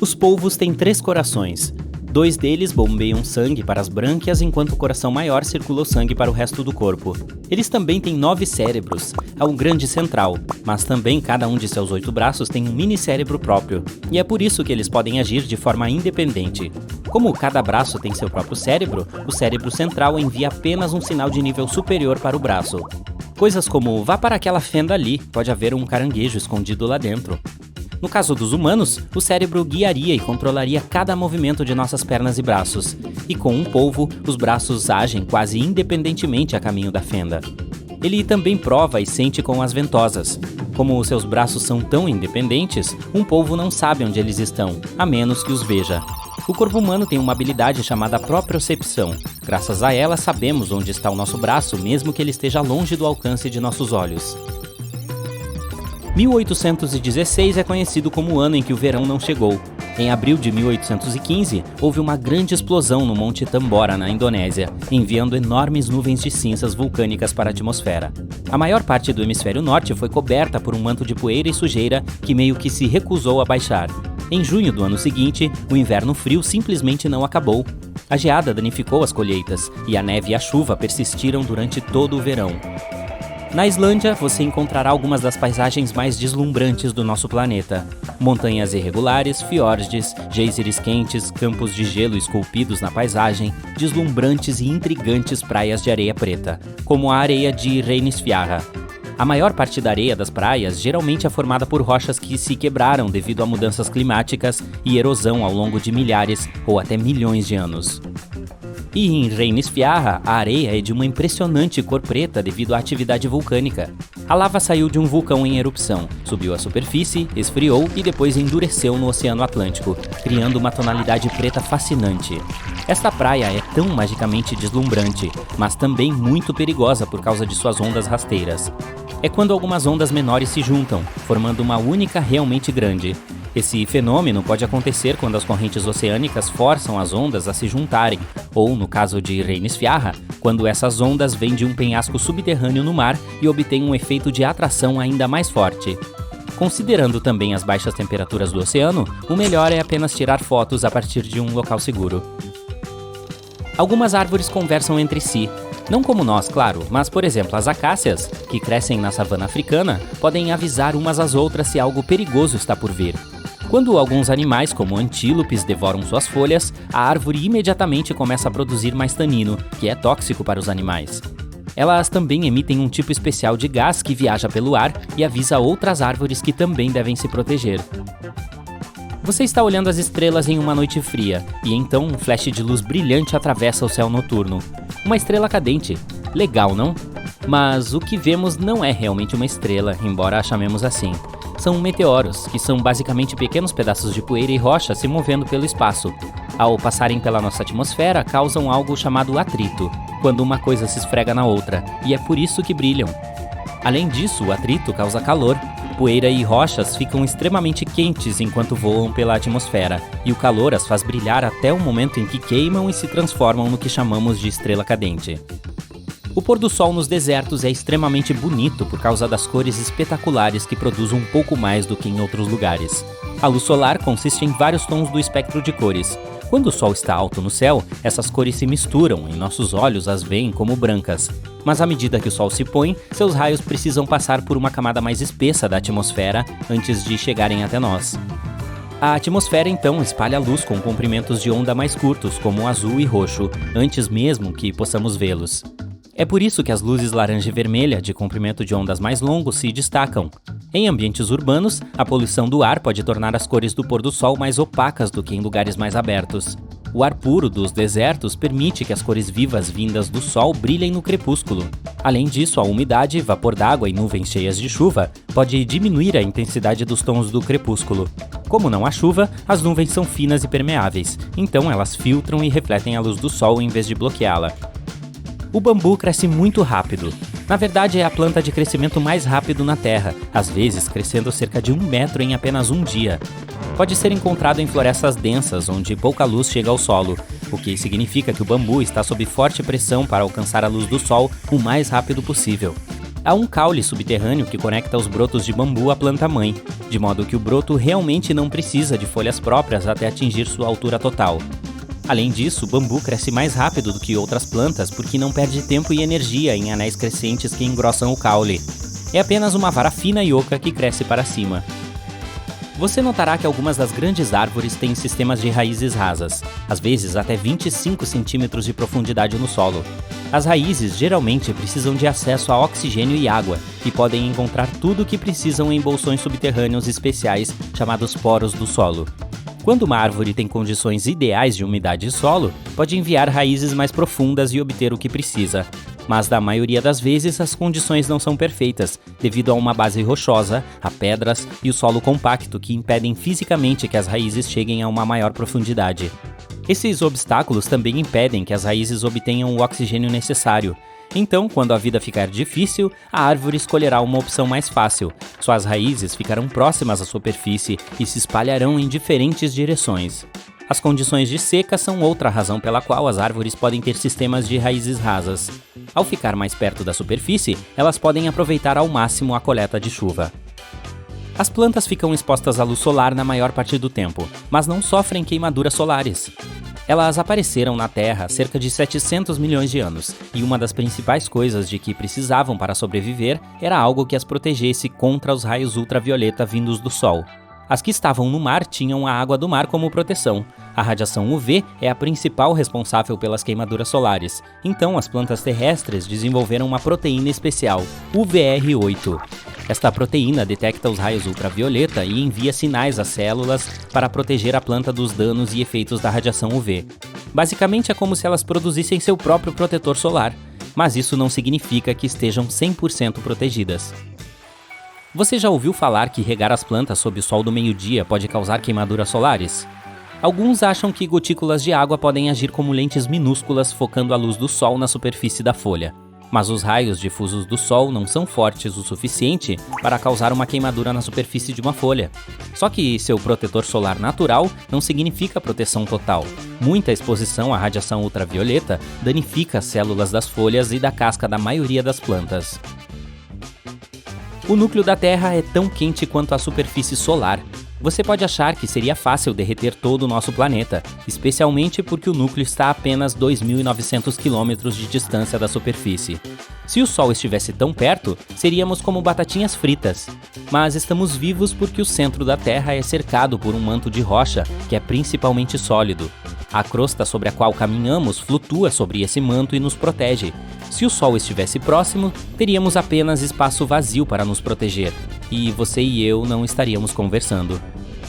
Os polvos têm 3 corações. 2 deles bombeiam sangue para as brânquias, enquanto o coração maior circula o sangue para o resto do corpo. Eles também têm 9 cérebros, há um grande central, mas também cada um de seus 8 braços tem um mini cérebro próprio, e é por isso que eles podem agir de forma independente. Como cada braço tem seu próprio cérebro, o cérebro central envia apenas um sinal de nível superior para o braço. Coisas como "vá para aquela fenda ali, pode haver um caranguejo escondido lá dentro". No caso dos humanos, o cérebro guiaria e controlaria cada movimento de nossas pernas e braços, e com um polvo, os braços agem quase independentemente a caminho da fenda. Ele também prova e sente com as ventosas. Como seus braços são tão independentes, um polvo não sabe onde eles estão, a menos que os veja. O corpo humano tem uma habilidade chamada propriocepção. Graças a ela, sabemos onde está o nosso braço, mesmo que ele esteja longe do alcance de nossos olhos. 1816 é conhecido como o ano em que o verão não chegou. Em abril de 1815, houve uma grande explosão no Monte Tambora, na Indonésia, enviando enormes nuvens de cinzas vulcânicas para a atmosfera. A maior parte do hemisfério norte foi coberta por um manto de poeira e sujeira que meio que se recusou a baixar. Em junho do ano seguinte, o inverno frio simplesmente não acabou. A geada danificou as colheitas, e a neve e a chuva persistiram durante todo o verão. Na Islândia, você encontrará algumas das paisagens mais deslumbrantes do nosso planeta. Montanhas irregulares, fiordes, geysers quentes, campos de gelo esculpidos na paisagem, deslumbrantes e intrigantes praias de areia preta, como a areia de Reynisfjara. A maior parte da areia das praias geralmente é formada por rochas que se quebraram devido a mudanças climáticas e erosão ao longo de milhares ou até milhões de anos. E em Reynisfjara, a areia é de uma impressionante cor preta devido à atividade vulcânica. A lava saiu de um vulcão em erupção, subiu à superfície, esfriou e depois endureceu no Oceano Atlântico, criando uma tonalidade preta fascinante. Esta praia é tão magicamente deslumbrante, mas também muito perigosa por causa de suas ondas rasteiras. É quando algumas ondas menores se juntam, formando uma única realmente grande. Esse fenômeno pode acontecer quando as correntes oceânicas forçam as ondas a se juntarem, ou, no caso de Reynisfjara, quando essas ondas vêm de um penhasco subterrâneo no mar e obtêm um efeito de atração ainda mais forte. Considerando também as baixas temperaturas do oceano, o melhor é apenas tirar fotos a partir de um local seguro. Algumas árvores conversam entre si. Não como nós, claro, mas, por exemplo, as acácias, que crescem na savana africana, podem avisar umas às outras se algo perigoso está por vir. Quando alguns animais, como antílopes, devoram suas folhas, a árvore imediatamente começa a produzir mais tanino, que é tóxico para os animais. Elas também emitem um tipo especial de gás que viaja pelo ar e avisa outras árvores que também devem se proteger. Você está olhando as estrelas em uma noite fria, e então um flash de luz brilhante atravessa o céu noturno. Uma estrela cadente. Legal, não? Mas o que vemos não é realmente uma estrela, embora a chamemos assim. São meteoros, que são basicamente pequenos pedaços de poeira e rocha se movendo pelo espaço. Ao passarem pela nossa atmosfera, causam algo chamado atrito, quando uma coisa se esfrega na outra, e é por isso que brilham. Além disso, o atrito causa calor. Poeira e rochas ficam extremamente quentes enquanto voam pela atmosfera, e o calor as faz brilhar até o momento em que queimam e se transformam no que chamamos de estrela cadente. O pôr do sol nos desertos é extremamente bonito por causa das cores espetaculares que produz um pouco mais do que em outros lugares. A luz solar consiste em vários tons do espectro de cores. Quando o sol está alto no céu, essas cores se misturam e nossos olhos as veem como brancas. Mas à medida que o sol se põe, seus raios precisam passar por uma camada mais espessa da atmosfera antes de chegarem até nós. A atmosfera então espalha a luz com comprimentos de onda mais curtos, como azul e roxo, antes mesmo que possamos vê-los. É por isso que as luzes laranja e vermelha, de comprimento de ondas mais longos, se destacam. Em ambientes urbanos, a poluição do ar pode tornar as cores do pôr do sol mais opacas do que em lugares mais abertos. O ar puro dos desertos permite que as cores vivas vindas do sol brilhem no crepúsculo. Além disso, a umidade, vapor d'água e nuvens cheias de chuva pode diminuir a intensidade dos tons do crepúsculo. Como não há chuva, as nuvens são finas e permeáveis, então elas filtram e refletem a luz do sol em vez de bloqueá-la. O bambu cresce muito rápido. Na verdade, é a planta de crescimento mais rápido na Terra, às vezes crescendo cerca de 1 metro em apenas um dia. Pode ser encontrado em florestas densas, onde pouca luz chega ao solo, o que significa que o bambu está sob forte pressão para alcançar a luz do sol o mais rápido possível. Há um caule subterrâneo que conecta os brotos de bambu à planta-mãe, de modo que o broto realmente não precisa de folhas próprias até atingir sua altura total. Além disso, o bambu cresce mais rápido do que outras plantas porque não perde tempo e energia em anéis crescentes que engrossam o caule. É apenas uma vara fina e oca que cresce para cima. Você notará que algumas das grandes árvores têm sistemas de raízes rasas, às vezes até 25 centímetros de profundidade no solo. As raízes geralmente precisam de acesso a oxigênio e água, e podem encontrar tudo o que precisam em bolsões subterrâneos especiais chamados poros do solo. Quando uma árvore tem condições ideais de umidade e solo, pode enviar raízes mais profundas e obter o que precisa. Mas na maioria das vezes as condições não são perfeitas, devido a uma base rochosa, a pedras e o solo compacto que impedem fisicamente que as raízes cheguem a uma maior profundidade. Esses obstáculos também impedem que as raízes obtenham o oxigênio necessário. Então, quando a vida ficar difícil, a árvore escolherá uma opção mais fácil. Suas raízes ficarão próximas à superfície e se espalharão em diferentes direções. As condições de seca são outra razão pela qual as árvores podem ter sistemas de raízes rasas. Ao ficar mais perto da superfície, elas podem aproveitar ao máximo a coleta de chuva. As plantas ficam expostas à luz solar na maior parte do tempo, mas não sofrem queimaduras solares. Elas apareceram na Terra há cerca de 700 milhões de anos, e uma das principais coisas de que precisavam para sobreviver era algo que as protegesse contra os raios ultravioleta vindos do Sol. As que estavam no mar tinham a água do mar como proteção. A radiação UV é a principal responsável pelas queimaduras solares, então as plantas terrestres desenvolveram uma proteína especial, UVR8. Esta proteína detecta os raios ultravioleta e envia sinais às células para proteger a planta dos danos e efeitos da radiação UV. Basicamente é como se elas produzissem seu próprio protetor solar, mas isso não significa que estejam 100% protegidas. Você já ouviu falar que regar as plantas sob o sol do meio-dia pode causar queimaduras solares? Alguns acham que gotículas de água podem agir como lentes minúsculas focando a luz do sol na superfície da folha. Mas os raios difusos do sol não são fortes o suficiente para causar uma queimadura na superfície de uma folha. Só que seu protetor solar natural não significa proteção total. Muita exposição à radiação ultravioleta danifica as células das folhas e da casca da maioria das plantas. O núcleo da Terra é tão quente quanto a superfície solar. Você pode achar que seria fácil derreter todo o nosso planeta, especialmente porque o núcleo está a apenas 2.900 km de distância da superfície. Se o Sol estivesse tão perto, seríamos como batatinhas fritas. Mas estamos vivos porque o centro da Terra é cercado por um manto de rocha, que é principalmente sólido. A crosta sobre a qual caminhamos flutua sobre esse manto e nos protege. Se o Sol estivesse próximo, teríamos apenas espaço vazio para nos proteger, e você e eu não estaríamos conversando.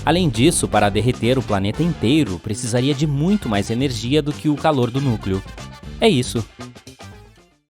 Além disso, para derreter o planeta inteiro, precisaria de muito mais energia do que o calor do núcleo. É isso.